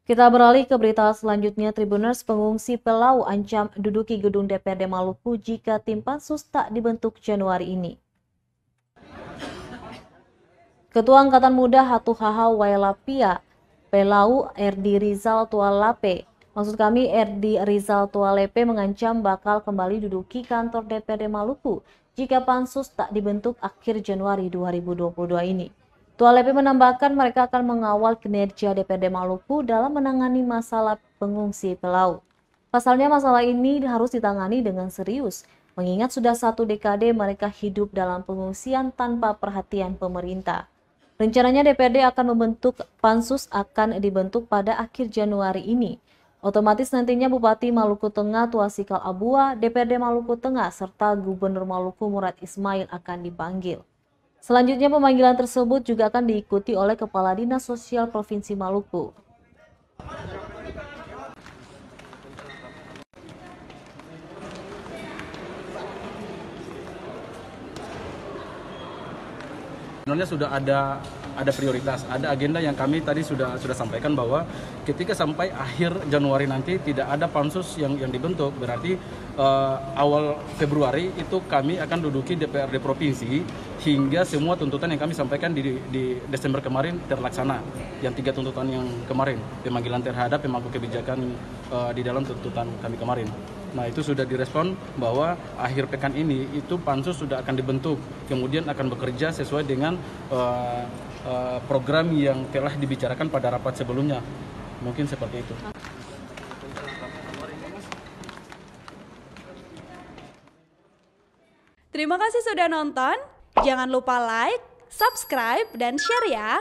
Kita beralih ke berita selanjutnya. Tribuners pengungsi Pelau ancam duduki gedung DPRD Maluku jika tim pansus tak dibentuk Januari ini. Ketua Angkatan Muda Hatu Haha Wailapia Pelau Erdi Rizal Tualape, maksud kami Erdi Rizal Tualepe mengancam bakal kembali duduki kantor DPRD Maluku jika pansus tak dibentuk akhir Januari 2022 ini. Tualepe menambahkan mereka akan mengawal kinerja DPRD Maluku dalam menangani masalah pengungsi Pelau. Pasalnya masalah ini harus ditangani dengan serius, mengingat sudah 1 dekade mereka hidup dalam pengungsian tanpa perhatian pemerintah. Rencananya DPRD akan membentuk pansus akan dibentuk pada akhir Januari ini. Otomatis nantinya Bupati Maluku Tengah Tuasikal Abua, DPRD Maluku Tengah, serta Gubernur Maluku Murad Ismail akan dipanggil. Selanjutnya pemanggilan tersebut juga akan diikuti oleh Kepala Dinas Sosial Provinsi Maluku. Sebenarnya sudah ada prioritas, ada agenda yang kami tadi sudah sampaikan bahwa ketika sampai akhir Januari nanti tidak ada pansus yang dibentuk, berarti awal Februari itu kami akan duduki DPRD provinsi hingga semua tuntutan yang kami sampaikan di Desember kemarin terlaksana. Yang 3 tuntutan yang kemarin, pemanggilan terhadap pemangku kebijakan di dalam tuntutan kami kemarin. Nah, itu sudah direspon bahwa akhir pekan ini itu pansus sudah akan dibentuk, kemudian akan bekerja sesuai dengan program yang telah dibicarakan pada rapat sebelumnya. Mungkin seperti itu. Terima kasih sudah nonton. Jangan lupa like, subscribe, dan share ya.